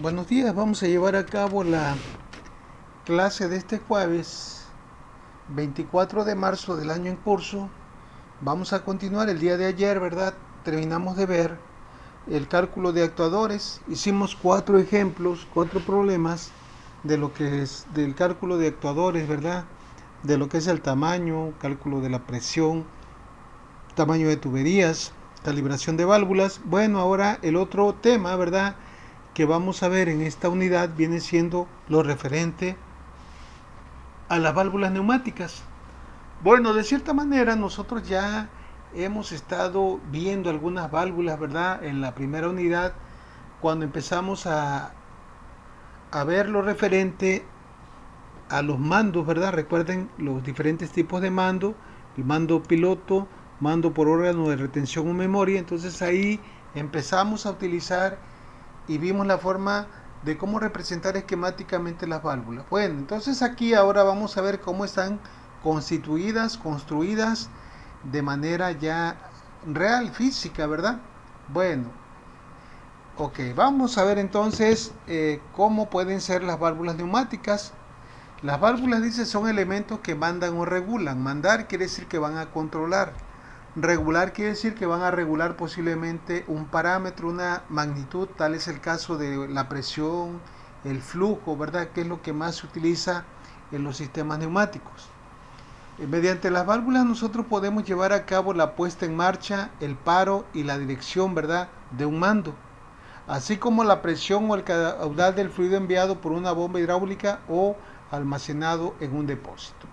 Buenos días, vamos a llevar a cabo la clase de este jueves 24 de marzo del año en curso. Vamos a continuar el día de ayer, ¿verdad? Terminamos de ver el cálculo de actuadores. Hicimos 4 ejemplos, 4 problemas de lo que es del cálculo de actuadores, ¿verdad? De lo que es el tamaño, cálculo de la presión, tamaño de tuberías, calibración de válvulas. Bueno, ahora el otro tema, ¿verdad?, que vamos a ver en esta unidad viene siendo lo referente a las válvulas neumáticas. Bueno, de cierta manera nosotros ya hemos estado viendo algunas válvulas, ¿verdad? En la primera unidad, cuando empezamos a ver lo referente a los mandos, ¿verdad? Recuerden los diferentes tipos de mando, el mando piloto, mando por órgano de retención o memoria. Entonces ahí empezamos a utilizar y vimos la forma de cómo representar esquemáticamente las válvulas. Bueno, entonces aquí ahora vamos a ver cómo están constituidas, construidas de manera ya real, física, ¿verdad? Bueno, ok, vamos a ver entonces cómo pueden ser las válvulas neumáticas. Las válvulas, dice, son elementos que mandan o regulan. Mandar quiere decir que van a controlar. Regular quiere decir que van a regular posiblemente un parámetro, una magnitud. Tal es el caso de la presión, el flujo, ¿verdad? Que es lo que más se utiliza en los sistemas neumáticos. Mediante las válvulas nosotros podemos llevar a cabo la puesta en marcha, el paro y la dirección, ¿verdad?, de un mando, así como la presión o el caudal del fluido enviado por una bomba hidráulica o almacenado en un depósito.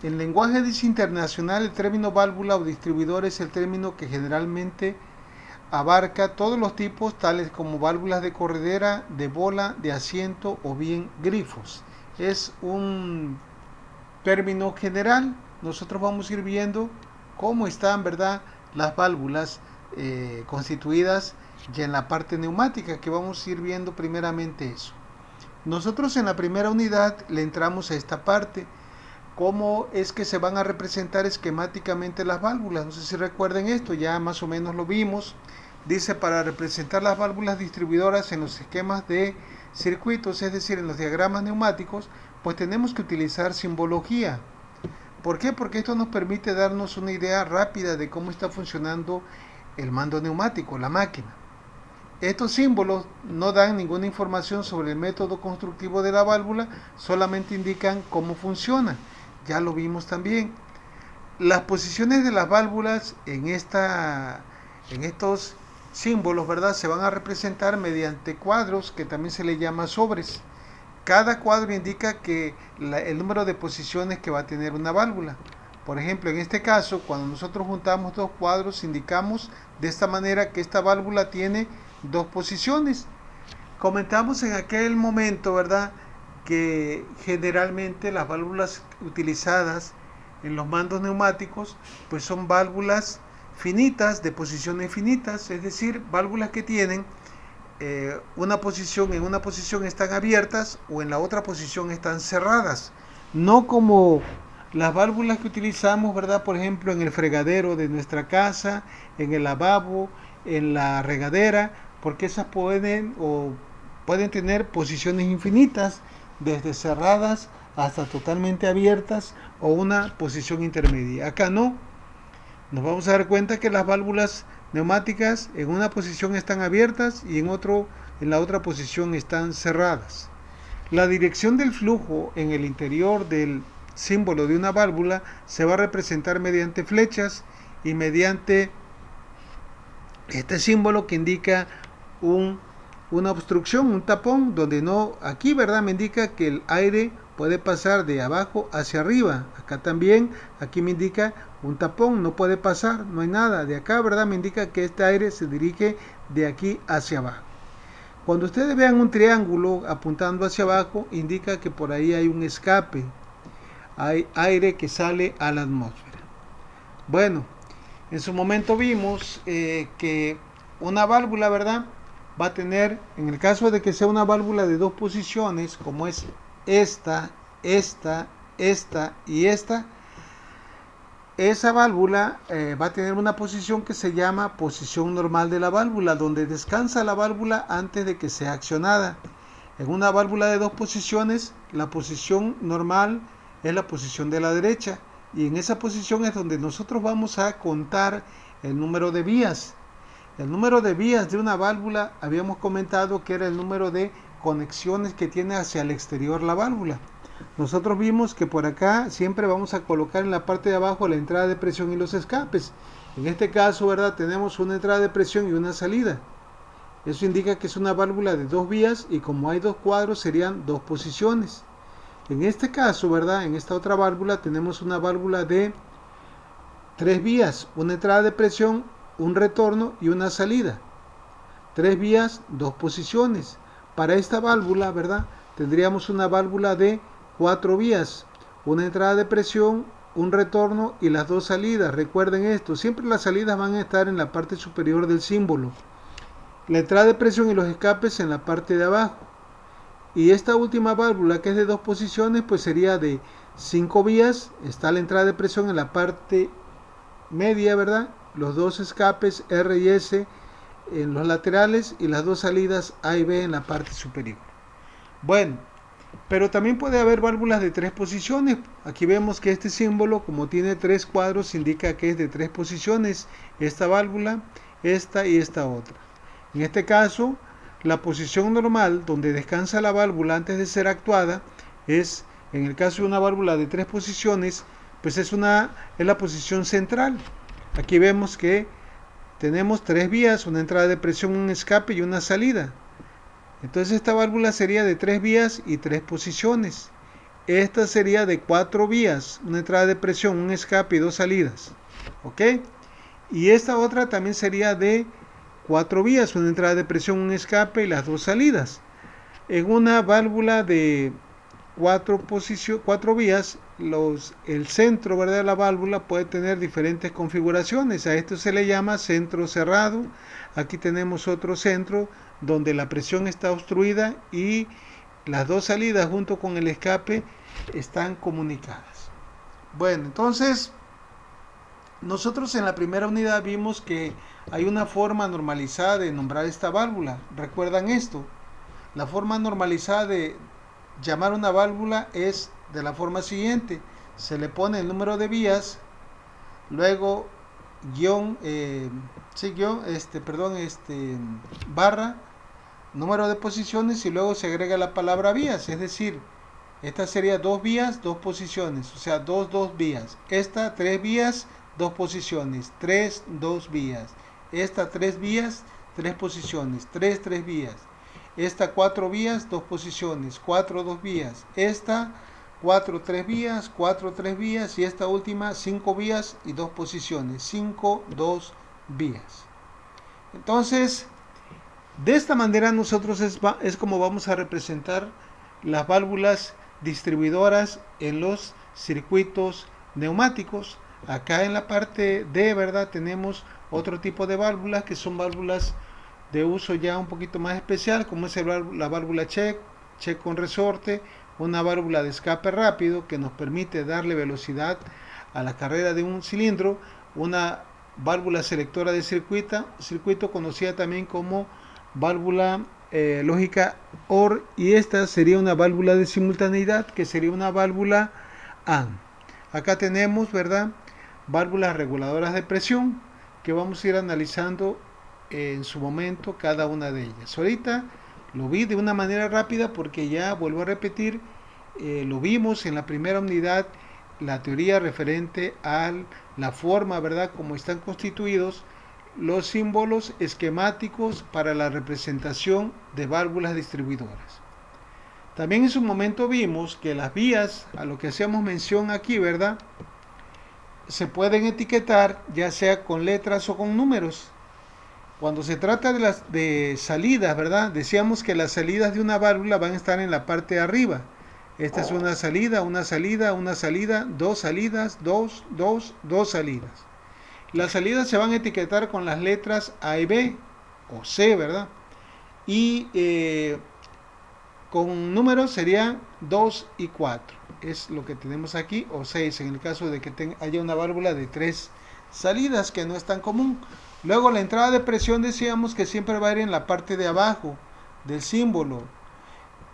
En lenguaje internacional, el término válvula o distribuidor es el término que generalmente abarca todos los tipos, tales como válvulas de corredera, de bola, de asiento o bien grifos. Es un término general. Nosotros vamos a ir viendo cómo están, ¿verdad?, las válvulas constituidas ya en la parte neumática, que vamos a ir viendo primeramente eso. Nosotros en la primera unidad le entramos a esta parte. ¿Cómo es que se van a representar esquemáticamente las válvulas? No sé si recuerden esto, ya más o menos lo vimos. Dice, para representar las válvulas distribuidoras en los esquemas de circuitos, es decir, en los diagramas neumáticos, pues tenemos que utilizar simbología. ¿Por qué? Porque esto nos permite darnos una idea rápida de cómo está funcionando el mando neumático, la máquina. Estos símbolos no dan ninguna información sobre el método constructivo de la válvula, solamente indican cómo funciona. Ya lo vimos también. Las posiciones de las válvulas en estos símbolos, ¿verdad?, se van a representar mediante cuadros, que también se le llama sobres. Cada cuadro indica que el número de posiciones que va a tener una válvula. Por ejemplo, en este caso, cuando nosotros juntamos dos cuadros, indicamos de esta manera que esta válvula tiene 2 posiciones. Comentamos en aquel momento, ¿verdad?, que generalmente las válvulas utilizadas en los mandos neumáticos pues son válvulas finitas, de posiciones finitas, es decir, válvulas que tienen una posición, en una posición están abiertas o en la otra posición están cerradas, no como las válvulas que utilizamos, ¿verdad?, por ejemplo, en el fregadero de nuestra casa, en el lavabo, en la regadera, porque esas pueden tener posiciones infinitas, desde cerradas hasta totalmente abiertas o una posición intermedia. Acá no. Nos vamos a dar cuenta que las válvulas neumáticas en una posición están abiertas y en la otra posición están cerradas. La dirección del flujo en el interior del símbolo de una válvula se va a representar mediante flechas y mediante este símbolo que indica una obstrucción, un tapón, donde no, aquí, ¿verdad?, me indica que el aire puede pasar de abajo hacia arriba. Acá también, aquí me indica un tapón, no puede pasar, no hay nada. De acá, ¿verdad?, me indica que este aire se dirige de aquí hacia abajo. Cuando ustedes vean un triángulo apuntando hacia abajo, indica que por ahí hay un escape, hay aire que sale a la atmósfera. Bueno, en su momento vimos que una válvula, ¿verdad?, va a tener, en el caso de que sea una válvula de 2 posiciones, como es esta y esta, esa válvula va a tener una posición que se llama posición normal de la válvula, donde descansa la válvula antes de que sea accionada. En una válvula de dos posiciones, la posición normal es la posición de la derecha, y en esa posición es donde nosotros vamos a contar el número de vías. El número de vías de una válvula habíamos comentado que era el número de conexiones que tiene hacia el exterior la válvula. Nosotros vimos que por acá siempre vamos a colocar en la parte de abajo la entrada de presión y los escapes. En este caso, ¿verdad? Tenemos una entrada de presión y una salida. Eso indica que es una válvula de dos vías, y como hay dos cuadros serían dos posiciones. En este caso, ¿verdad? En esta otra válvula tenemos una válvula de tres vías, una entrada de presión, un retorno y una salida. Tres vías, dos posiciones. Para esta válvula, ¿verdad? Tendríamos una válvula de cuatro vías, una entrada de presión, un retorno y las dos salidas. Recuerden esto, siempre las salidas van a estar en la parte superior del símbolo. La entrada de presión y los escapes en la parte de abajo. Y esta última válvula, que es de dos posiciones, pues sería de cinco vías. Está la entrada de presión en la parte media, ¿verdad? Los dos escapes R y S en los laterales, y las dos salidas A y B en la parte superior. Bueno, pero también puede haber válvulas de tres posiciones. Aquí vemos que este símbolo, como tiene tres cuadros, indica que es de tres posiciones. Esta válvula, esta y esta otra. En este caso, la posición normal donde descansa la válvula antes de ser actuada es, en el caso de una válvula de tres posiciones, pues es la posición central. Aquí vemos que tenemos tres vías, una entrada de presión, un escape y una salida. Entonces esta válvula sería de tres vías y tres posiciones. Esta sería de cuatro vías, una entrada de presión, un escape y dos salidas. ¿Ok? Y esta otra también sería de cuatro vías, una entrada de presión, un escape y las dos salidas. En una válvula de cuatro vías, el centro, ¿verdad?, de la válvula puede tener diferentes configuraciones. A esto se le llama centro cerrado. Aquí tenemos otro centro donde la presión está obstruida y las dos salidas junto con el escape están comunicadas. Bueno, entonces nosotros en la primera unidad vimos que hay una forma normalizada de nombrar esta válvula. ¿Recuerdan esto? La forma normalizada de llamar una válvula es de la forma siguiente: se le pone el número de vías, luego barra, número de posiciones, y luego se agrega la palabra vías. Es decir, esta sería dos vías, dos posiciones, o sea, dos vías. Esta tres vías, dos posiciones, dos vías. Esta tres vías, tres posiciones, tres vías. Esta cuatro vías, dos posiciones, dos vías. Esta tres vías, y esta última cinco vías y dos posiciones, dos vías. Entonces, de esta manera nosotros es como vamos a representar las válvulas distribuidoras en los circuitos neumáticos. Acá en la parte D, ¿verdad?, tenemos otro tipo de válvulas, que son válvulas de uso ya un poquito más especial, como es la válvula check con resorte, una válvula de escape rápido que nos permite darle velocidad a la carrera de un cilindro, una válvula selectora de circuito conocida también como válvula lógica OR, y esta sería una válvula de simultaneidad, que sería una válvula AND. Acá tenemos, ¿verdad?, válvulas reguladoras de presión, que vamos a ir analizando en su momento cada una de ellas. Ahorita lo vi de una manera rápida porque, ya vuelvo a repetir, lo vimos en la primera unidad, la teoría referente a la forma, ¿verdad?, como están constituidos los símbolos esquemáticos para la representación de válvulas distribuidoras. También en su momento vimos que las vías, a lo que hacíamos mención aquí, ¿verdad?, se pueden etiquetar ya sea con letras o con números. Cuando se trata de salidas, ¿verdad?, decíamos que las salidas de una válvula van a estar en la parte de arriba. Esta es una salida, dos salidas, dos salidas. Las salidas se van a etiquetar con las letras A y B o C, ¿verdad? Y con números serían 2 y 4. es lo que tenemos aquí, o 6 en el caso de que haya una válvula de 3 salidas, que no es tan común. Luego la entrada de presión decíamos que siempre va a ir en la parte de abajo del símbolo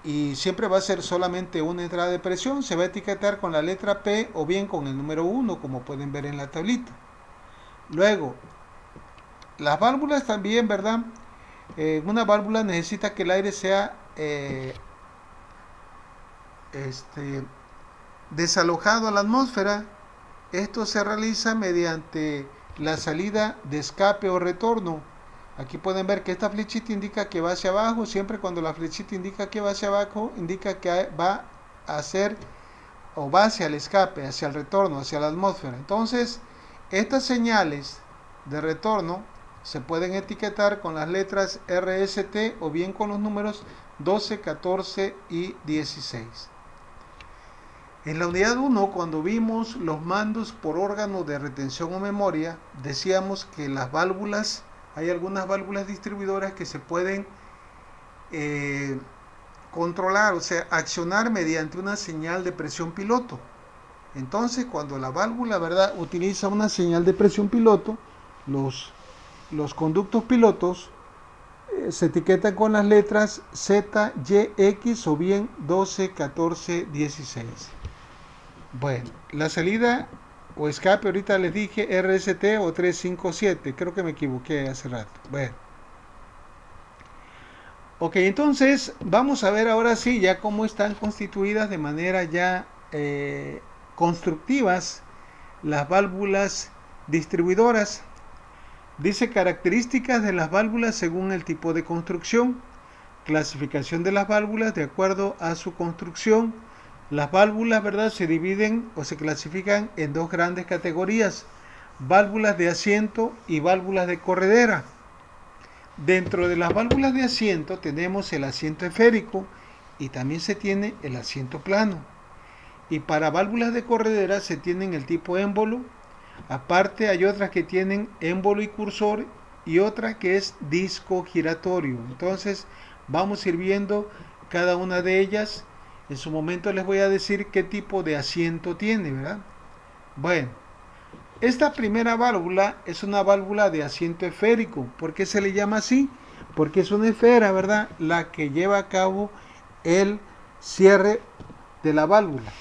y siempre va a ser solamente una entrada de presión. Se va a etiquetar con la letra P o bien con el número 1, como pueden ver en la tablita. Luego, las válvulas también, ¿verdad? Una válvula necesita que el aire sea desalojado a la atmósfera. Esto se realiza mediante la salida de escape o retorno. Aquí pueden ver que esta flechita indica que va hacia abajo. Siempre cuando la flechita indica que va hacia abajo, indica que va a hacer o va hacia el escape, hacia el retorno, hacia la atmósfera. Entonces, estas señales de retorno se pueden etiquetar con las letras RST o bien con los números 12, 14 y 16. En la unidad 1, cuando vimos los mandos por órgano de retención o memoria, decíamos que las válvulas, hay algunas válvulas distribuidoras que se pueden controlar, o sea, accionar mediante una señal de presión piloto. Entonces, cuando la válvula, ¿verdad?, utiliza una señal de presión piloto, los conductos pilotos se etiquetan con las letras Z, Y, X o bien 12, 14, 16. Bueno, la salida o escape, ahorita les dije RST o 357, creo que me equivoqué hace rato. Bueno. Ok, entonces vamos a ver ahora sí ya cómo están constituidas de manera ya constructivas las válvulas distribuidoras. Dice características de las válvulas según el tipo de construcción, clasificación de las válvulas de acuerdo a su construcción. Las válvulas, ¿verdad?, se dividen o se clasifican en dos grandes categorías, válvulas de asiento y válvulas de corredera. Dentro de las válvulas de asiento tenemos el asiento esférico y también se tiene el asiento plano. Y para válvulas de corredera se tienen el tipo émbolo. Aparte hay otras que tienen émbolo y cursor y otra que es disco giratorio. Entonces vamos a ir viendo cada una de ellas. En su momento les voy a decir qué tipo de asiento tiene, ¿verdad? Bueno, esta primera válvula es una válvula de asiento esférico. ¿Por qué se le llama así? Porque es una esfera, ¿verdad?, la que lleva a cabo el cierre de la válvula.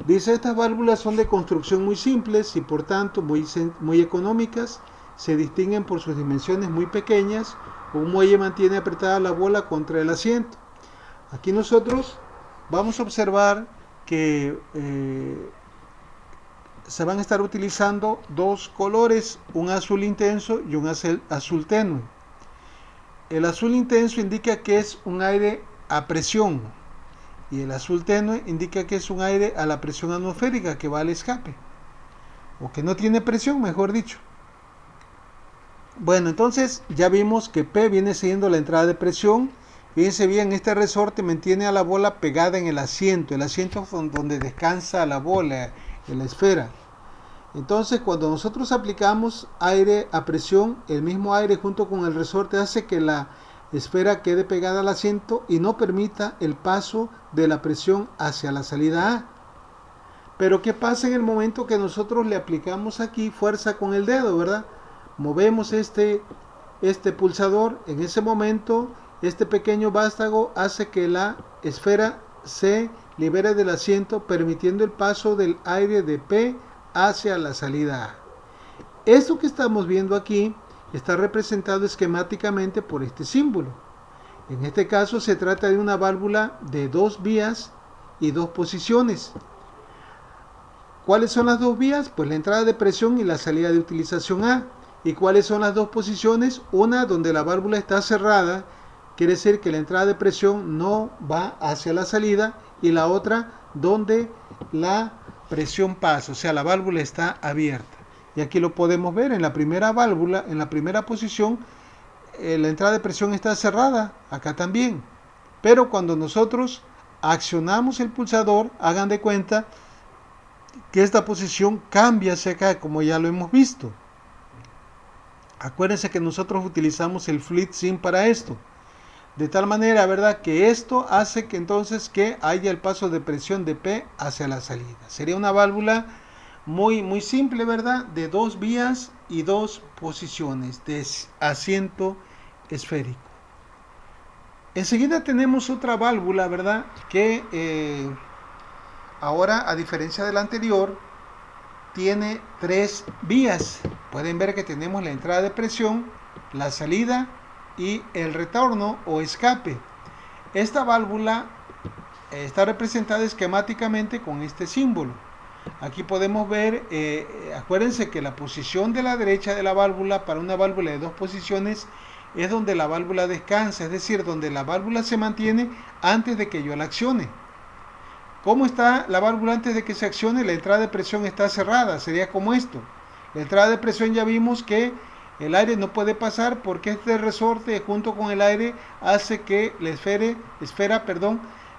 Dice, estas válvulas son de construcción muy simples y por tanto muy económicas. Se distinguen por sus dimensiones muy pequeñas. Un muelle mantiene apretada la bola contra el asiento. Aquí nosotros vamos a observar que se van a estar utilizando dos colores, un azul intenso y un azul tenue. El azul intenso indica que es un aire a presión y el azul tenue indica que es un aire a la presión atmosférica que va al escape, o que no tiene presión, mejor dicho. Bueno, entonces ya vimos que P viene siendo la entrada de presión. Fíjense bien, este resorte mantiene a la bola pegada en el asiento es donde descansa la bola, en la esfera. Entonces cuando nosotros aplicamos aire a presión, el mismo aire junto con el resorte hace que la esfera quede pegada al asiento y no permita el paso de la presión hacia la salida A. Pero ¿qué pasa en el momento que nosotros le aplicamos aquí fuerza con el dedo, verdad? Movemos este pulsador, en ese momento este pequeño vástago hace que la esfera se libere del asiento, permitiendo el paso del aire de P hacia la salida A. Esto que estamos viendo aquí está representado esquemáticamente por este símbolo. En este caso se trata de una válvula de dos vías y dos posiciones. ¿Cuáles son las dos vías? Pues la entrada de presión y la salida de utilización A. ¿Y cuáles son las dos posiciones? Una donde la válvula está cerrada, quiere decir que la entrada de presión no va hacia la salida, y la otra donde la presión pasa, o sea, la válvula está abierta. Y aquí lo podemos ver en la primera válvula, en la primera posición, la entrada de presión está cerrada, acá también. Pero cuando nosotros accionamos el pulsador, hagan de cuenta que esta posición cambia hacia acá, como ya lo hemos visto. Acuérdense que nosotros utilizamos el FluidSim para esto. De tal manera, ¿verdad?, que esto hace que entonces que haya el paso de presión de P hacia la salida. Sería una válvula muy simple, ¿verdad?, de 2 vías y 2 posiciones de asiento esférico. Enseguida tenemos otra válvula, ¿verdad?, que ahora, a diferencia de la anterior, tiene 3 vías. Pueden ver que tenemos la entrada de presión, la salida y el retorno o escape. Esta válvula está representada esquemáticamente con este símbolo. Aquí podemos ver, acuérdense que la posición de la derecha de la válvula para una válvula de 2 posiciones es donde la válvula descansa, es decir, donde la válvula se mantiene antes de que yo la accione. ¿Cómo está la válvula antes de que se accione? La entrada de presión está cerrada, sería como esto. La entrada de presión ya vimos que el aire no puede pasar porque este resorte junto con el aire hace que la esfera,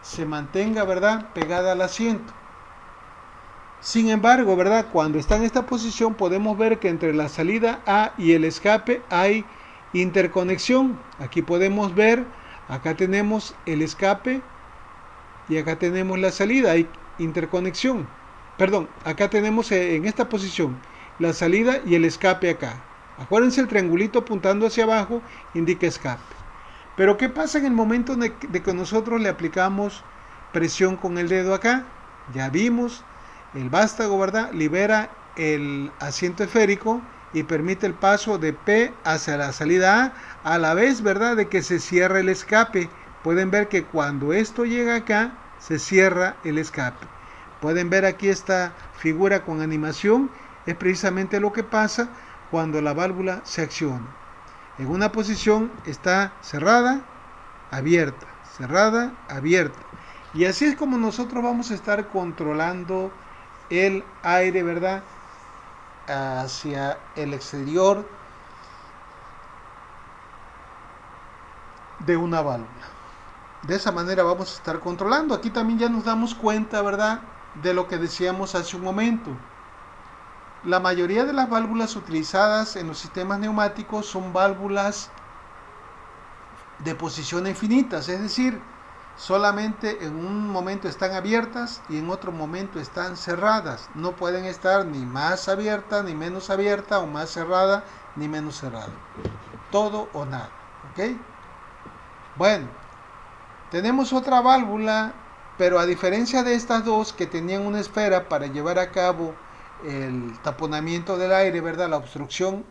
se mantenga, ¿verdad?, pegada al asiento. Sin embargo, ¿verdad?, cuando está en esta posición podemos ver que entre la salida A y el escape hay interconexión. Aquí podemos ver, acá tenemos el escape y acá tenemos la salida, hay interconexión. Acá tenemos en esta posición la salida y el escape acá. Acuérdense, el triangulito apuntando hacia abajo indica escape. Pero ¿qué pasa en el momento de que nosotros le aplicamos presión con el dedo acá? Ya vimos, el vástago, ¿verdad?, libera el asiento esférico y permite el paso de P hacia la salida A la vez, ¿verdad?, de que se cierra el escape. Pueden ver que cuando esto llega acá, se cierra el escape. Pueden ver aquí esta figura con animación. Es precisamente lo que pasa cuando la válvula se acciona. En una posición está cerrada, abierta, cerrada, abierta. Y así es como nosotros vamos a estar controlando el aire, ¿verdad?, hacia el exterior de una válvula. De esa manera vamos a estar controlando. Aquí también ya nos damos cuenta, ¿verdad?, de lo que decíamos hace un momento. La mayoría de las válvulas utilizadas en los sistemas neumáticos son válvulas de posiciones infinitas, es decir, solamente en un momento están abiertas y en otro momento están cerradas. No pueden estar ni más abierta ni menos abierta, o más cerrada ni menos cerrada. Todo o nada. ¿Ok? Bueno, tenemos otra válvula, pero a diferencia de estas dos que tenían una esfera para llevar a cabo el taponamiento del aire, ¿verdad?, la obstrucción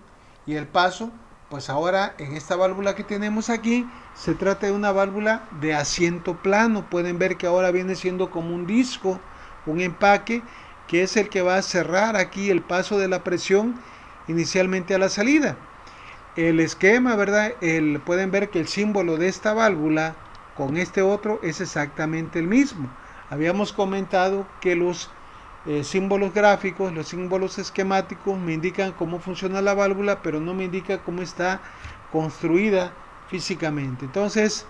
y el paso, pues ahora en esta válvula que tenemos aquí se trata de una válvula de asiento plano. Pueden ver que ahora viene siendo como un disco, un empaque, que es el que va a cerrar aquí el paso de la presión inicialmente a la salida. El esquema, ¿verdad?, pueden ver que el símbolo de esta válvula con este otro es exactamente el mismo. Habíamos comentado que los símbolos gráficos, los símbolos esquemáticos me indican cómo funciona la válvula, pero no me indica cómo está construida físicamente. Entonces,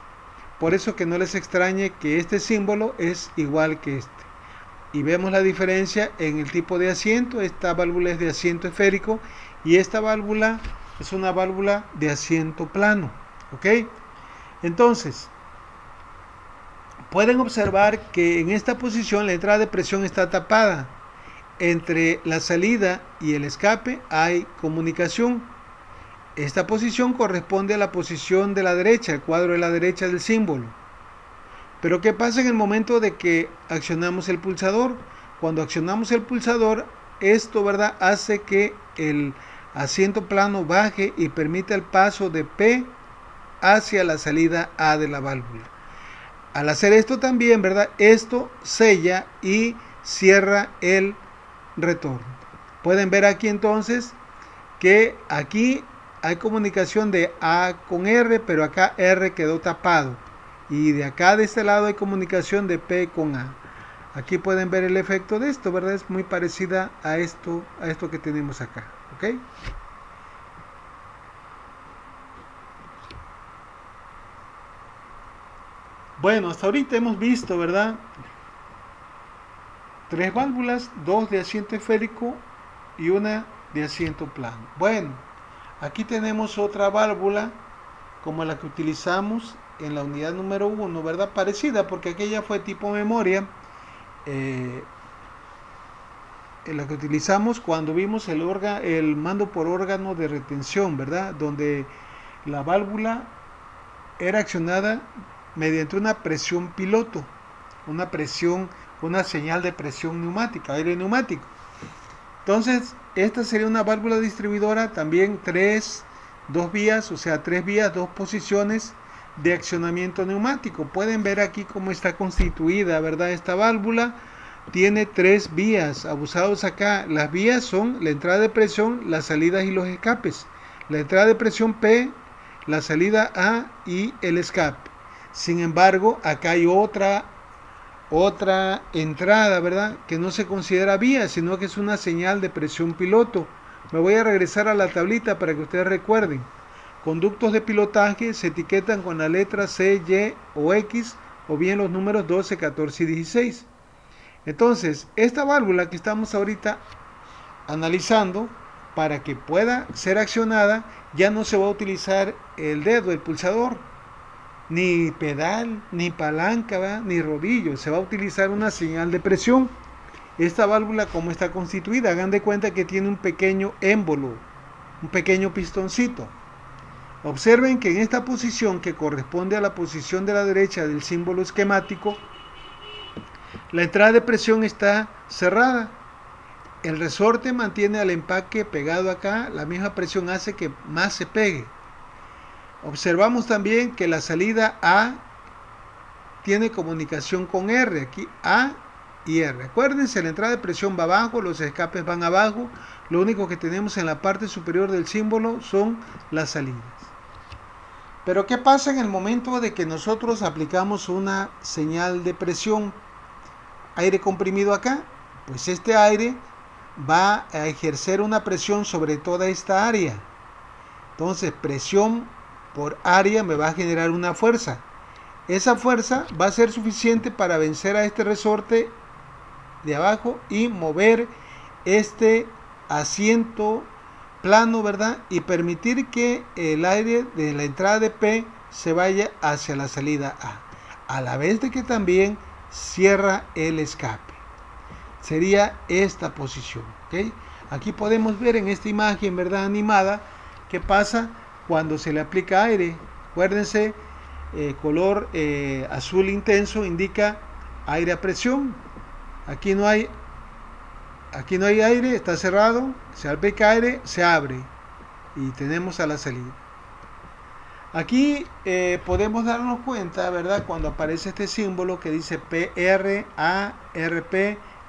por eso que no les extrañe que este símbolo es igual que este. Y vemos la diferencia en el tipo de asiento. Esta válvula es de asiento esférico y esta válvula es una válvula de asiento plano. ¿Ok? Entonces, pueden observar que en esta posición la entrada de presión está tapada. Entre la salida y el escape hay comunicación. Esta posición corresponde a la posición de la derecha, el cuadro de la derecha del símbolo. Pero ¿qué pasa en el momento de que accionamos el pulsador? Cuando accionamos el pulsador, esto, ¿verdad?, hace que el asiento plano baje y permita el paso de P hacia la salida A de la válvula. Al hacer esto también, ¿verdad?, esto sella y cierra el retorno. Pueden ver aquí entonces que aquí hay comunicación de A con R, pero acá R quedó tapado. Y de acá, de este lado, hay comunicación de P con A. Aquí pueden ver el efecto de esto, ¿verdad? Es muy parecida a esto que tenemos acá. ¿Ok? Bueno, hasta ahorita hemos visto, ¿verdad?, 3 válvulas, 2 de asiento esférico y una de asiento plano. Bueno, aquí tenemos otra válvula como la que utilizamos en la unidad número 1, ¿verdad? Parecida, porque aquella fue tipo memoria, eh, en la que utilizamos cuando vimos el mando por órgano de retención, ¿verdad? Donde la válvula era accionada mediante una presión piloto, una presión, una señal de presión neumática, aire neumático. Entonces, esta sería una válvula distribuidora, también dos vías, o sea, tres vías, dos posiciones de accionamiento neumático. Pueden ver aquí cómo está constituida, ¿verdad? Esta válvula tiene tres vías, abusados acá. Las vías son la entrada de presión, las salidas y los escapes. La entrada de presión P, la salida A y el escape. Sin embargo, acá hay otra entrada, ¿verdad? Que no se considera vía, sino que es una señal de presión piloto. Me voy a regresar a la tablita para que ustedes recuerden. Conductos de pilotaje se etiquetan con la letra C, Y o X, o bien los números 12, 14 y 16. Entonces, esta válvula que estamos ahorita analizando, para que pueda ser accionada, ya no se va a utilizar el dedo, el pulsador, ni pedal, ni palanca, ¿verdad? Ni rodillo. Se va a utilizar una señal de presión. Esta válvula, como está constituida, hagan de cuenta que tiene un pequeño émbolo, un pequeño pistoncito. Observen que en esta posición, que corresponde a la posición de la derecha del símbolo esquemático, la entrada de presión está cerrada. El resorte mantiene al empaque pegado acá. La misma presión hace que más se pegue. Observamos también que la salida A tiene comunicación con R, aquí A y R. Acuérdense, la entrada de presión va abajo, los escapes van abajo, lo único que tenemos en la parte superior del símbolo son las salidas. Pero ¿qué pasa en el momento de que nosotros aplicamos una señal de presión? Aire comprimido acá, pues este aire va a ejercer una presión sobre toda esta área. Entonces, presión por área me va a generar una fuerza. Esa fuerza va a ser suficiente para vencer a este resorte de abajo y mover este asiento plano, ¿verdad? Y permitir que el aire de la entrada de P se vaya hacia la salida a la vez de que también cierra el escape. Sería esta posición, ¿ok? Aquí podemos ver en esta imagen, ¿verdad? Animada, qué pasa cuando se le aplica aire. Acuérdense, color azul intenso indica aire a presión. Aquí no hay aire, está cerrado. Se aplica aire, se abre y tenemos a la salida. Aquí podemos darnos cuenta, ¿verdad? Cuando aparece este símbolo que dice PRARP,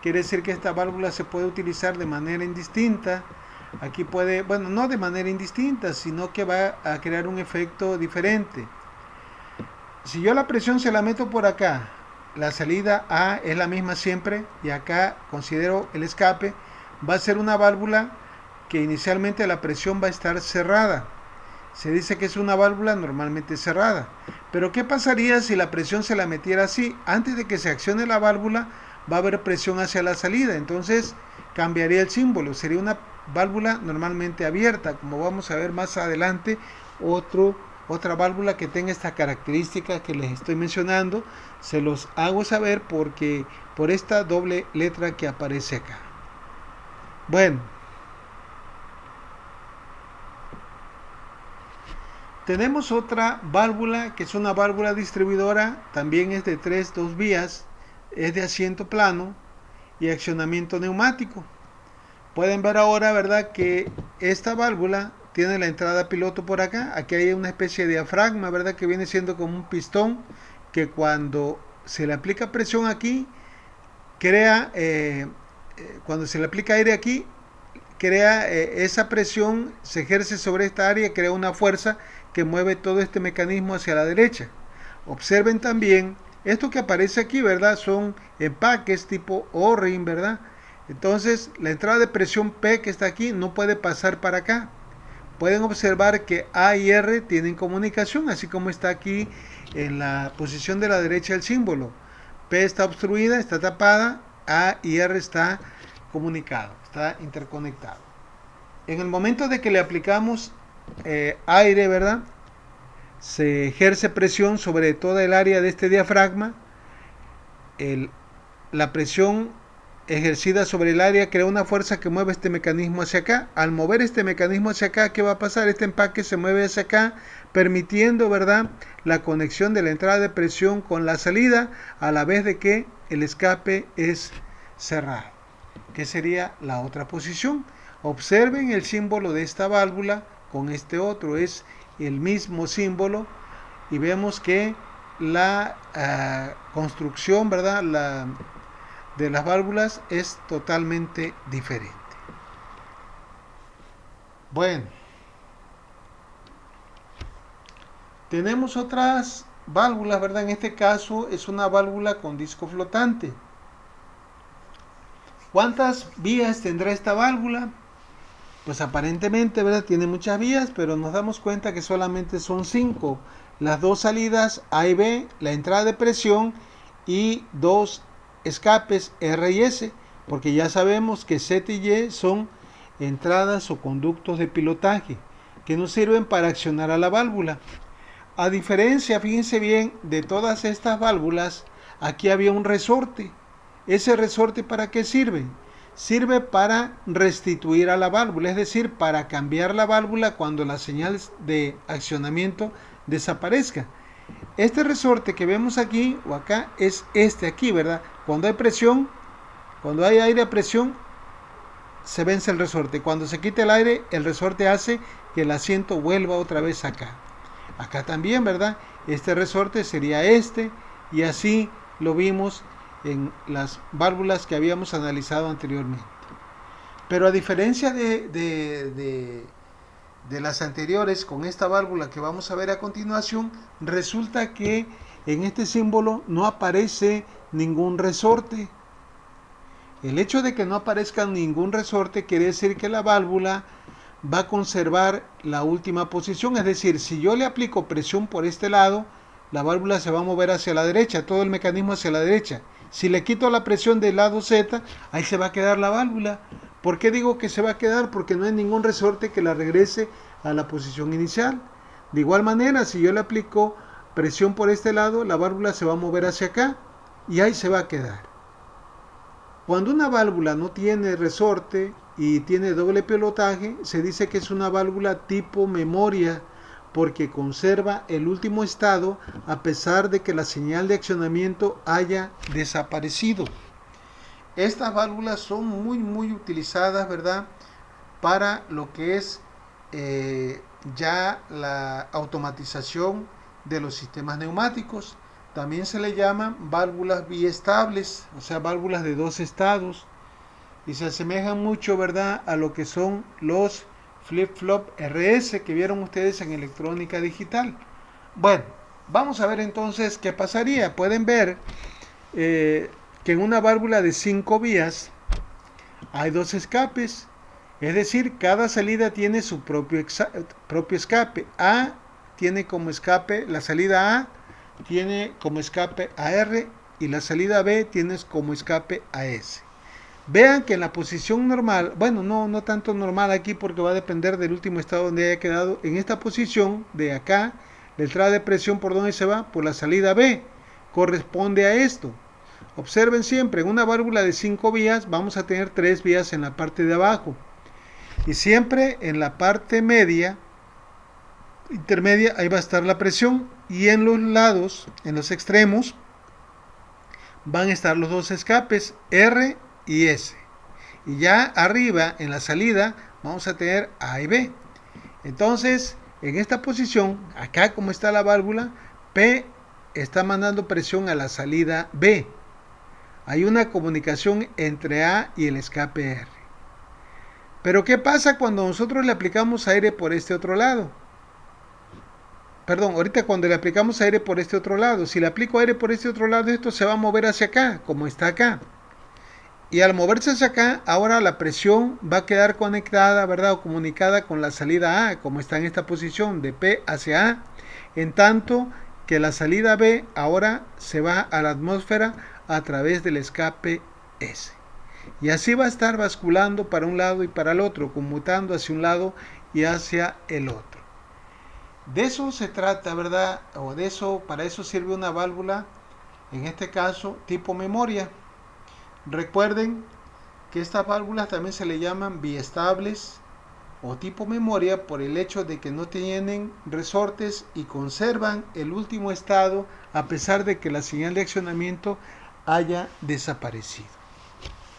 quiere decir que esta válvula se puede utilizar de manera indistinta. Aquí puede, bueno, no de manera indistinta, sino que va a crear un efecto diferente. Si yo la presión se la meto por acá, la salida A es la misma siempre, y acá considero el escape, va a ser una válvula que inicialmente la presión va a estar cerrada. Se dice que es una válvula normalmente cerrada. Pero ¿qué pasaría si la presión se la metiera así? Antes de que se accione la válvula, va a haber presión hacia la salida. Entonces cambiaría el símbolo. Sería una válvula normalmente abierta, como vamos a ver más adelante, otra válvula que tenga esta característica que les estoy mencionando. Se los hago saber porque por esta doble letra que aparece acá. Bueno, tenemos otra válvula que es una válvula distribuidora, también es de dos vías, es de asiento plano y accionamiento neumático. Pueden ver ahora, ¿verdad?, que esta válvula tiene la entrada piloto por acá. Aquí hay una especie de diafragma, ¿verdad?, que viene siendo como un pistón que cuando se le aplica presión aquí, crea, cuando se le aplica aire aquí, crea esa presión, se ejerce sobre esta área, crea una fuerza que mueve todo este mecanismo hacia la derecha. Observen también, esto que aparece aquí, ¿verdad?, son empaques tipo O-ring, ¿verdad? Entonces, la entrada de presión P que está aquí no puede pasar para acá. Pueden observar que A y R tienen comunicación, así como está aquí en la posición de la derecha del símbolo. P está obstruida, está tapada, A y R está comunicado, está interconectado. En el momento de que le aplicamos aire, ¿verdad?, se ejerce presión sobre toda el área de este diafragma. La presión ejercida sobre el área crea una fuerza que mueve este mecanismo hacia acá. Al mover este mecanismo hacia acá, ¿qué va a pasar? Este empaque se mueve hacia acá, permitiendo, ¿verdad?, la conexión de la entrada de presión con la salida, a la vez de que el escape es cerrado. ¿Qué sería la otra posición? Observen el símbolo de esta válvula con este otro, es el mismo símbolo, y vemos que la construcción, ¿verdad?, de las válvulas es totalmente diferente. Bueno, tenemos otras válvulas, ¿verdad? En este caso es una válvula con disco flotante. ¿Cuántas vías tendrá esta válvula? Pues aparentemente, ¿verdad?, tiene muchas vías, pero nos damos cuenta que solamente son 5. Las dos salidas A y B, la entrada de presión y dos escapes R y S, porque ya sabemos que Z y Y son entradas o conductos de pilotaje que nos sirven para accionar a la válvula. A diferencia, fíjense bien, de todas estas válvulas, aquí había un resorte. ¿Ese resorte para qué sirve? Sirve para restituir a la válvula, es decir, para cambiar la válvula cuando la señal de accionamiento desaparezca. Este resorte que vemos aquí o acá es este aquí, ¿verdad? Cuando hay presión, cuando hay aire a presión, se vence el resorte. Cuando se quita el aire, el resorte hace que el asiento vuelva otra vez acá. Acá también, ¿verdad? Este resorte sería este, y así lo vimos en las válvulas que habíamos analizado anteriormente. Pero a diferencia de las anteriores, con esta válvula que vamos a ver a continuación, resulta que en este símbolo no aparece ningún resorte. El hecho de que no aparezca ningún resorte quiere decir que la válvula va a conservar la última posición, es decir, si yo le aplico presión por este lado, la válvula se va a mover hacia la derecha, todo el mecanismo hacia la derecha. Si le quito la presión del lado Z, ahí se va a quedar la válvula. ¿Por qué digo que se va a quedar? Porque no hay ningún resorte que la regrese a la posición inicial. De igual manera, si yo le aplico presión por este lado, la válvula se va a mover hacia acá y ahí se va a quedar. Cuando una válvula no tiene resorte y tiene doble pilotaje, se dice que es una válvula tipo memoria, porque conserva el último estado a pesar de que la señal de accionamiento haya desaparecido. Estas válvulas son muy utilizadas, ¿verdad?, para lo que es ya la automatización de los sistemas neumáticos. También se le llaman válvulas biestables, o sea, válvulas de dos estados, y se asemejan mucho, ¿verdad?, a lo que son los flip-flop RS que vieron ustedes en electrónica digital. Bueno, vamos a ver entonces qué pasaría. Pueden ver que en una válvula de 5 vías hay dos escapes, es decir, cada salida tiene su propio escape. A tiene como escape, la salida A tiene como escape a R y la salida B tiene como escape a S. Vean que en la posición normal, bueno, no tanto normal aquí porque va a depender del último estado donde haya quedado. En esta posición de acá, la entrada de presión por donde se va, por la salida B, corresponde a esto. Observen siempre, en una válvula de 5 vías vamos a tener 3 vías en la parte de abajo. Y siempre en la parte media, intermedia, ahí va a estar la presión. Y en los lados, en los extremos, van a estar los dos escapes, R y S. Y ya arriba, en la salida, vamos a tener A y B. Entonces, en esta posición, acá como está la válvula, P está mandando presión a la salida B. Hay una comunicación entre A y el escape R. Pero ¿qué pasa cuando nosotros le aplicamos aire por este otro lado? Perdón, ahorita cuando le aplicamos aire por este otro lado, si le aplico aire por este otro lado, esto se va a mover hacia acá, como está acá. Y al moverse hacia acá, ahora la presión va a quedar conectada, ¿verdad?, o comunicada con la salida A, como está en esta posición, de P hacia A, en tanto que la salida B ahora se va a la atmósfera a través del escape S. Y así va a estar basculando para un lado y para el otro, conmutando hacia un lado y hacia el otro. De eso se trata, ¿verdad? O de eso, para eso sirve una válvula, en este caso tipo memoria. Recuerden que estas válvulas también se le llaman biestables o tipo memoria por el hecho de que no tienen resortes y conservan el último estado a pesar de que la señal de accionamiento haya desaparecido.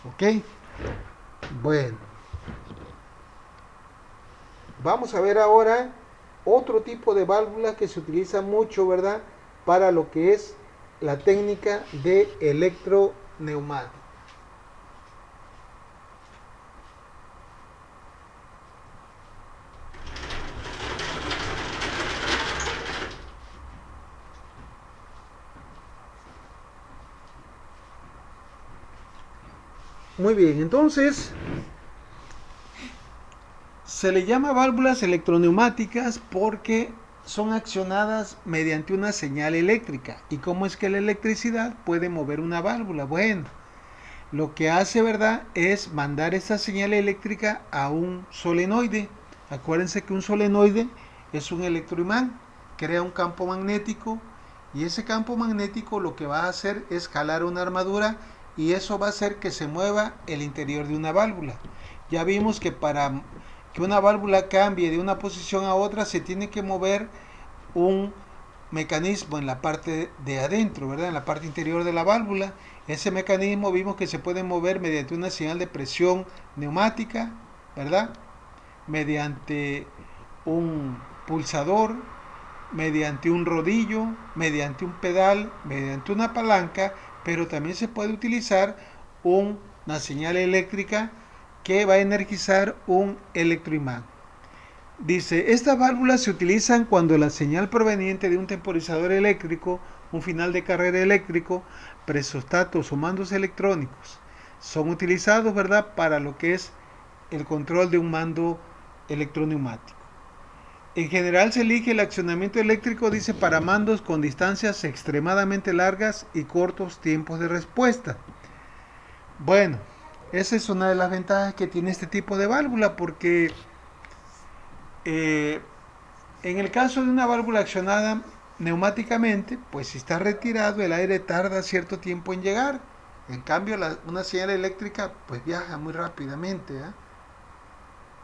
¿Ok? Bueno, vamos a ver ahora otro tipo de válvula que se utiliza mucho, ¿verdad? Para lo que es la técnica de electroneumático. Muy bien, entonces se le llama válvulas electroneumáticas porque son accionadas mediante una señal eléctrica. ¿Y cómo es que la electricidad puede mover una válvula? Bueno, lo que hace, ¿verdad?, es mandar esa señal eléctrica a un solenoide. Acuérdense que un solenoide es un electroimán, crea un campo magnético y ese campo magnético lo que va a hacer es jalar una armadura y eso va a hacer que se mueva el interior de una válvula. Ya vimos que para que una válvula cambie de una posición a otra se tiene que mover un mecanismo en la parte de adentro, ¿verdad? En la parte interior de la válvula. Ese mecanismo vimos que se puede mover mediante una señal de presión neumática, ¿verdad? Mediante un pulsador, mediante un rodillo, mediante un pedal, mediante una palanca, pero también se puede utilizar una señal eléctrica que va a energizar un electroimán. Dice, estas válvulas se utilizan cuando la señal proveniente de un temporizador eléctrico, un final de carrera eléctrico, presostatos o mandos electrónicos son utilizados, ¿verdad?, para lo que es el control de un mando electroneumático. En general se elige el accionamiento eléctrico, dice, para mandos con distancias extremadamente largas y cortos tiempos de respuesta. Bueno, esa es una de las ventajas que tiene este tipo de válvula porque en el caso de una válvula accionada neumáticamente, pues si está retirado el aire tarda cierto tiempo en llegar. En cambio, una señal eléctrica pues viaja muy rápidamente, ¿eh?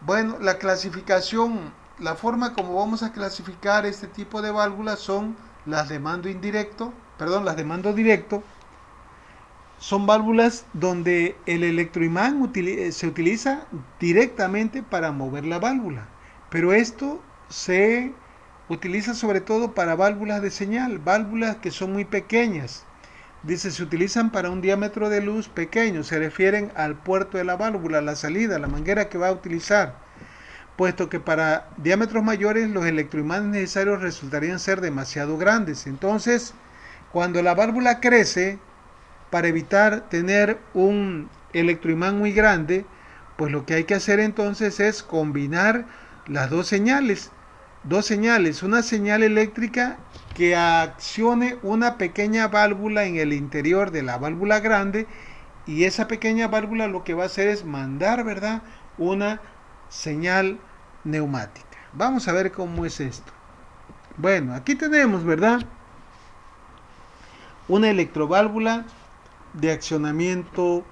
Bueno, la clasificación, la forma como vamos a clasificar este tipo de válvulas son las de mando indirecto, perdón, las de mando directo. Son válvulas donde el electroimán se utiliza directamente para mover la válvula, pero esto se utiliza sobre todo para válvulas de señal, válvulas que son muy pequeñas. Dice, se utilizan para un diámetro de luz pequeño, se refieren al puerto de la válvula, la salida, la manguera que va a utilizar, puesto que para diámetros mayores los electroimanes necesarios resultarían ser demasiado grandes. Entonces, cuando la válvula crece, para evitar tener un electroimán muy grande, pues lo que hay que hacer entonces es combinar las dos señales, una señal eléctrica que accione una pequeña válvula en el interior de la válvula grande y esa pequeña válvula lo que va a hacer es mandar, ¿verdad?, una señal neumática. Vamos a ver cómo es esto. Bueno, aquí tenemos, ¿verdad?, una electroválvula de accionamiento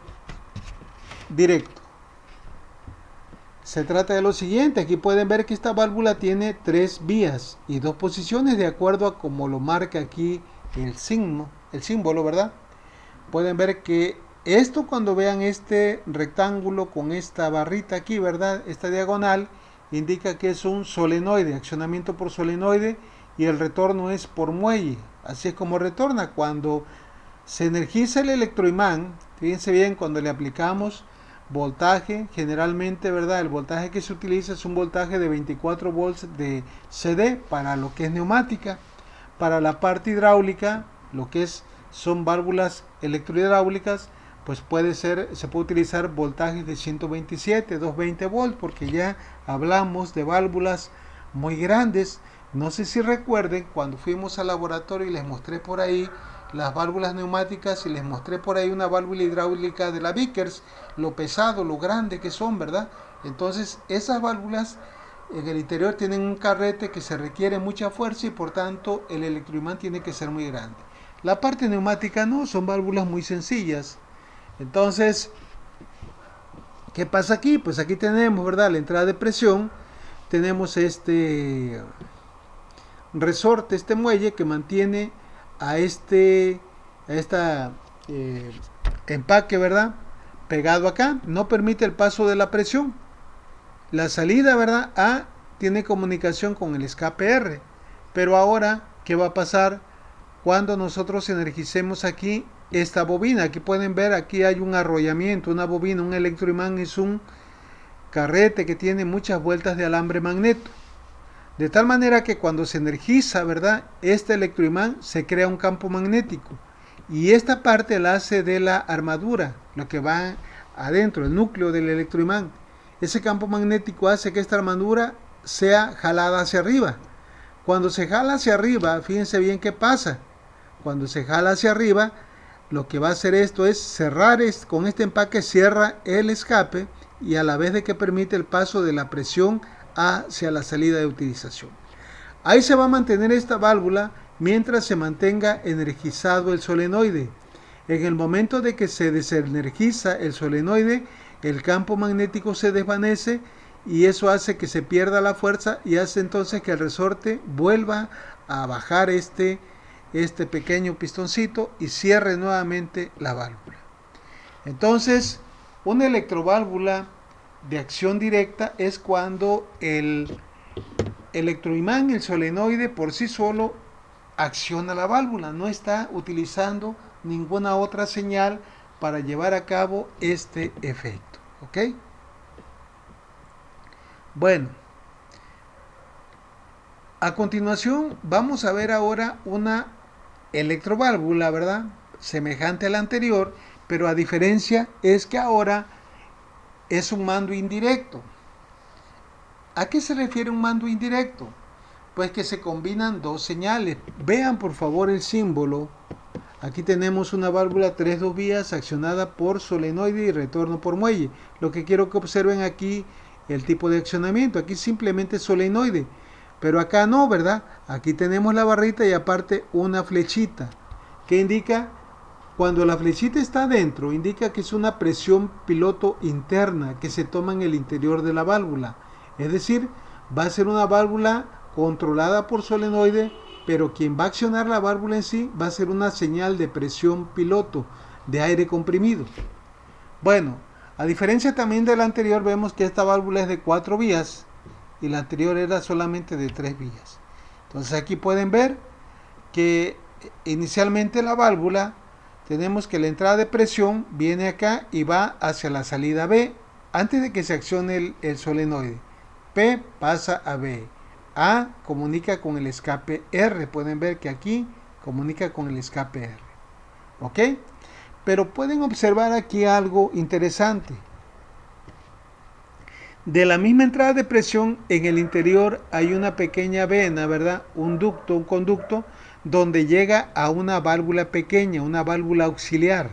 directo. Se trata de lo siguiente, aquí pueden ver que esta válvula tiene 3 vías y 2 posiciones de acuerdo a como lo marca aquí el símbolo, ¿verdad? Pueden ver que esto, cuando vean este rectángulo con esta barrita aquí, ¿verdad?, esta diagonal, indica que es un solenoide, accionamiento por solenoide, y el retorno es por muelle. Así es como retorna cuando se energiza el electroimán. Fíjense bien, cuando le aplicamos voltaje, generalmente, ¿verdad?, el voltaje que se utiliza es un voltaje de 24 volts de CD para lo que es neumática. Para la parte hidráulica, lo que son válvulas electrohidráulicas, pues se puede utilizar voltajes de 127, 220 volts, porque ya hablamos de válvulas muy grandes. No sé si recuerden cuando fuimos al laboratorio y les mostré por ahí las válvulas neumáticas y les mostré por ahí una válvula hidráulica de la Vickers, lo pesado, lo grande que son, ¿verdad? Entonces esas válvulas En el interior tienen un carrete que se requiere mucha fuerza y por tanto el electroimán tiene que ser muy grande. La parte neumática no, son válvulas muy sencillas. Entonces, ¿qué pasa aquí? Pues aquí tenemos, ¿verdad? La entrada de presión, tenemos este resorte, este muelle que mantiene a esta empaque, ¿verdad? Pegado acá, no permite el paso de la presión. La salida, ¿verdad? A tiene comunicación con el escape R. Pero ahora, ¿qué va a pasar cuando nosotros energicemos aquí esta bobina? Aquí pueden ver, aquí hay un arrollamiento, una bobina, un electroimán es un carrete que tiene muchas vueltas de alambre magneto. De tal manera que cuando se energiza, ¿verdad? Este electroimán se crea un campo magnético. Y esta parte la hace de la armadura, lo que va adentro, el núcleo del electroimán. Ese campo magnético hace que esta armadura sea jalada hacia arriba. Cuando se jala hacia arriba, fíjense bien qué pasa. Cuando se jala hacia arriba, lo que va a hacer esto es cerrar, con este empaque cierra el escape y a la vez de que permite el paso de la presión hacia la salida de utilización. Ahí se va a mantener esta válvula mientras se mantenga energizado el solenoide. En el momento de que se desenergiza el solenoide, el campo magnético se desvanece y eso hace que se pierda la fuerza y hace entonces que el resorte vuelva a bajar este pequeño pistoncito y cierre nuevamente la válvula. Entonces, una electroválvula de acción directa es cuando el electroimán, el solenoide por sí solo acciona la válvula, no está utilizando ninguna otra señal para llevar a cabo este efecto. ¿Ok? Bueno, a continuación vamos a ver ahora una electroválvula, ¿verdad? Semejante a la anterior, pero a diferencia es que ahora es un mando indirecto. ¿A qué se refiere un mando indirecto? Pues que se combinan dos señales. Vean por favor el símbolo. Aquí tenemos una válvula 3-2 vías accionada por solenoide y retorno por muelle. Lo que quiero que observen aquí el tipo de accionamiento. Aquí simplemente solenoide. Pero acá no, ¿verdad? Aquí tenemos la barrita y aparte una flechita. Que indica, cuando la flechita está adentro, indica que es una presión piloto interna que se toma en el interior de la válvula. Es decir, va a ser una válvula controlada por solenoide, pero quien va a accionar la válvula en sí va a ser una señal de presión piloto de aire comprimido. Bueno, a diferencia también de la anterior, vemos que esta válvula es de 4 vías y la anterior era solamente de 3 vías. Entonces aquí pueden ver que inicialmente la válvula tenemos que la entrada de presión viene acá y va hacia la salida B antes de que se accione el solenoide. P pasa a B. A comunica con el escape R. Pueden ver que aquí comunica con el escape R. ¿Ok? Pero pueden observar aquí algo interesante. De la misma entrada de presión, en el interior hay una pequeña vena, ¿verdad? Un ducto, un conducto, donde llega a una válvula pequeña, una válvula auxiliar.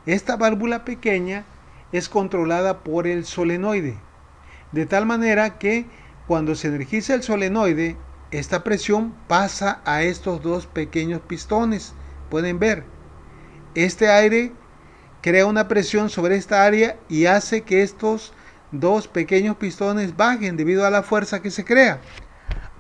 Esta válvula pequeña es controlada por el solenoide. De tal manera que cuando se energiza el solenoide, esta presión pasa a estos dos pequeños pistones. Pueden ver, este aire crea una presión sobre esta área y hace que estos dos pequeños pistones bajen debido a la fuerza que se crea.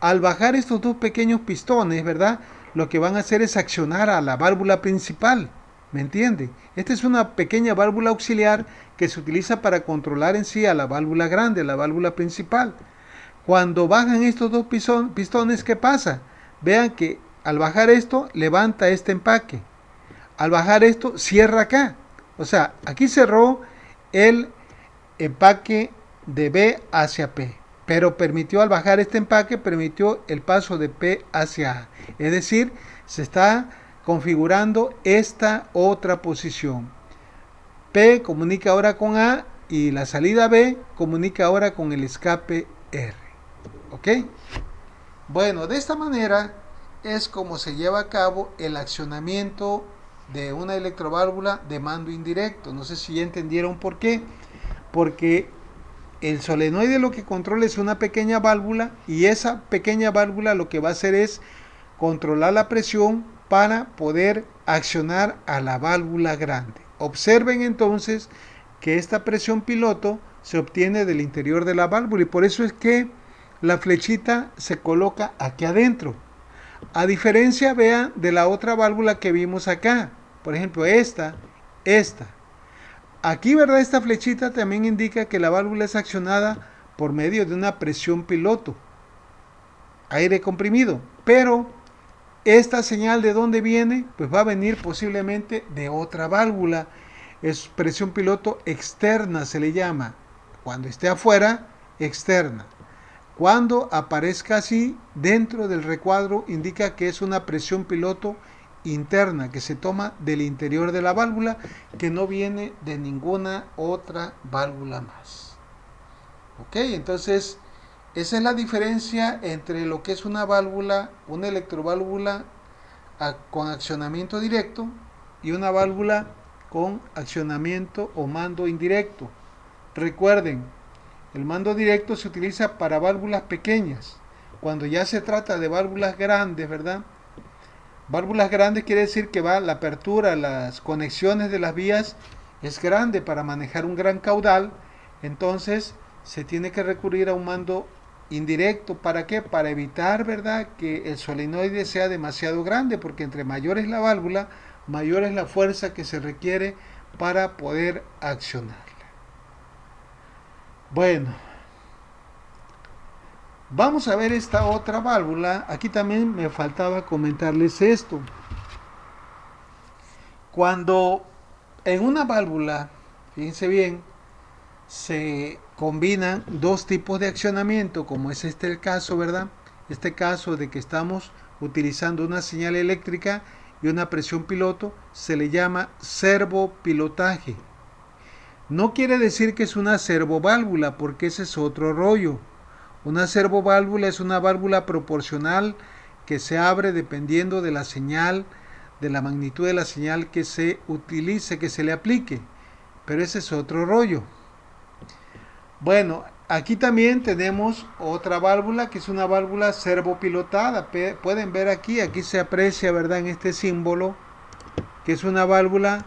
Al bajar estos dos pequeños pistones, ¿verdad? Lo que van a hacer es accionar a la válvula principal. ¿Me entiende? Esta es una pequeña válvula auxiliar que se utiliza para controlar en sí a la válvula grande, la válvula principal. Cuando bajan estos dos pistones, ¿qué pasa? Vean que al bajar esto, levanta este empaque. Al bajar esto, cierra acá. O sea, aquí cerró el empaque de B hacia P. Pero permitió, al bajar este empaque, permitió el paso de P hacia A. Es decir, se está configurando esta otra posición. P comunica ahora con A y la salida B comunica ahora con el escape R. ¿Ok? Bueno, de esta manera es como se lleva a cabo el accionamiento de una electroválvula de mando indirecto. No sé si ya entendieron por qué. Porque el solenoide lo que controla es una pequeña válvula y esa pequeña válvula lo que va a hacer es controlar la presión para poder accionar a la válvula grande. Observen entonces que esta presión piloto se obtiene del interior de la válvula y por eso es que la flechita se coloca aquí adentro. A diferencia, vean, de la otra válvula que vimos acá. Por ejemplo, esta. Aquí, ¿verdad? Esta flechita también indica que la válvula es accionada por medio de una presión piloto. Aire comprimido. Pero esta señal, ¿de dónde viene? Pues va a venir posiblemente de otra válvula. Es presión piloto externa, se le llama. Cuando esté afuera, externa. Cuando aparezca así dentro del recuadro, indica que es una presión piloto interna que se toma del interior de la válvula, que no viene de ninguna otra válvula más. Ok, entonces esa es la diferencia entre lo que es una válvula, una electroválvula con accionamiento directo y una válvula con accionamiento o mando indirecto. Recuerden, el mando directo se utiliza para válvulas pequeñas. Cuando ya se trata de válvulas grandes, ¿verdad? Válvulas grandes quiere decir que la apertura, las conexiones de las vías es grande para manejar un gran caudal. Entonces se tiene que recurrir a un mando indirecto. ¿Para qué? Para evitar, ¿verdad?, que el solenoide sea demasiado grande, porque entre mayor es la válvula, mayor es la fuerza que se requiere para poder accionarla. Bueno, vamos a ver esta otra válvula. Aquí también me faltaba comentarles esto. Cuando en una válvula, fíjense bien, se combinan dos tipos de accionamiento, como es este el caso, ¿verdad? Este caso de que estamos utilizando una señal eléctrica y una presión piloto, se le llama servopilotaje. No quiere decir que es una servoválvula, porque ese es otro rollo. Una servoválvula es una válvula proporcional que se abre dependiendo de la señal, de la magnitud de la señal que se utilice, que se le aplique. Pero ese es otro rollo. Bueno, aquí también tenemos otra válvula que es una válvula servopilotada. Pueden ver aquí se aprecia, ¿verdad?, en este símbolo, que es una válvula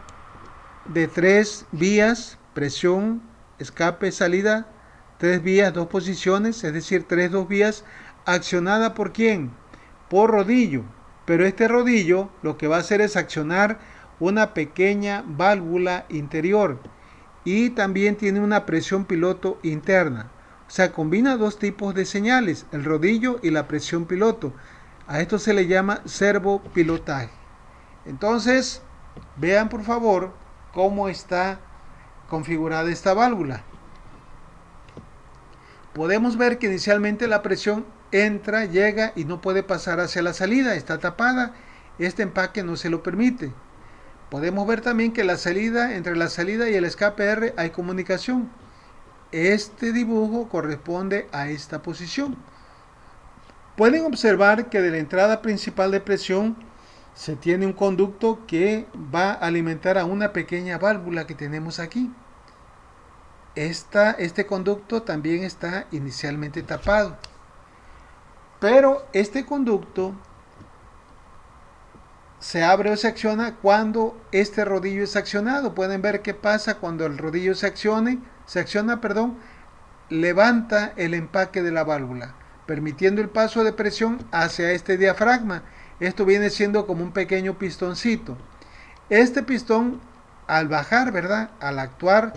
de 3 vías, presión, escape, salida, 3 vías, 2 posiciones, es decir, 2 vías, accionada ¿por quién? Por rodillo. Pero este rodillo lo que va a hacer es accionar una pequeña válvula interior y también tiene una presión piloto interna. O sea, combina dos tipos de señales, el rodillo y la presión piloto. A esto se le llama servopilotaje. Entonces, vean por favor cómo está configurada esta válvula. Podemos ver que inicialmente la presión entra, llega y no puede pasar hacia la salida, está tapada. Este empaque no se lo permite. Podemos ver también que entre la salida y el escape R hay comunicación. Este dibujo corresponde a esta posición. Pueden observar que de la entrada principal de presión se tiene un conducto que va a alimentar a una pequeña válvula que tenemos aquí. Este conducto también está inicialmente tapado. Pero este conducto se abre o se acciona cuando este rodillo es accionado. Pueden ver qué pasa cuando el rodillo se acciona, levanta el empaque de la válvula, permitiendo el paso de presión hacia este diafragma. Esto viene siendo como un pequeño pistoncito. Este pistón, al bajar, ¿verdad?, al actuar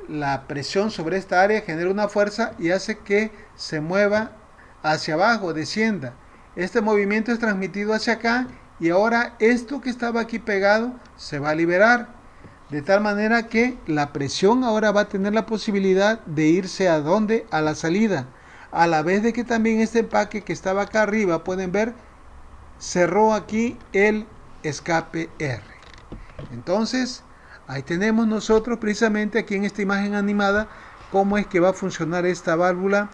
la presión sobre esta área, genera una fuerza y hace que se mueva hacia abajo, descienda. Este movimiento es transmitido hacia acá y ahora esto que estaba aquí pegado se va a liberar, de tal manera que la presión ahora va a tener la posibilidad de irse ¿a dónde? A la salida, a la vez de que también este empaque que estaba acá arriba, pueden ver, cerró aquí el escape R. Entonces, ahí tenemos nosotros precisamente aquí en esta imagen animada cómo es que va a funcionar esta válvula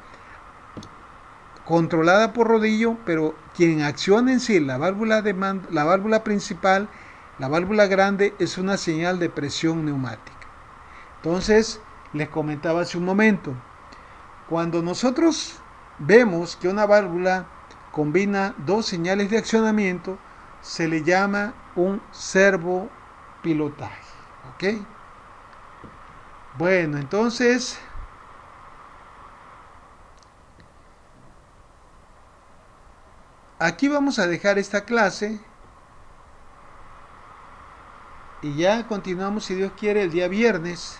controlada por rodillo, pero quien acciona en sí la válvula principal, la válvula grande, es una señal de presión neumática. Entonces, les comentaba hace un momento, Cuando nosotros vemos que una válvula combina dos señales de accionamiento, se le llama un servopilotaje. ¿Ok? Bueno, entonces aquí vamos a dejar esta clase y ya continuamos, si Dios quiere, el día viernes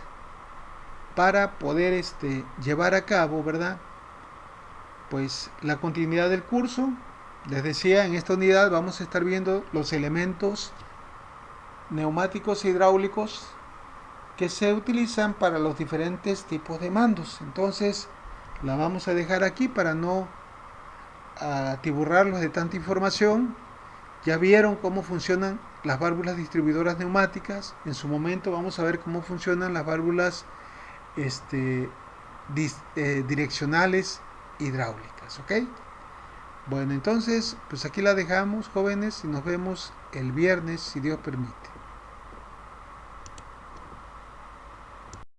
para poder llevar a cabo, ¿verdad? Pues la continuidad del curso. Les decía, en esta unidad vamos a estar viendo los elementos neumáticos e hidráulicos que se utilizan para los diferentes tipos de mandos. Entonces la vamos a dejar aquí para no atiburrarlos de tanta información. Ya vieron cómo funcionan las válvulas distribuidoras neumáticas. En su momento vamos a ver cómo funcionan las válvulas direccionales hidráulicas. ¿Ok? Bueno, entonces pues aquí la dejamos, jóvenes, y nos vemos el viernes si Dios permite.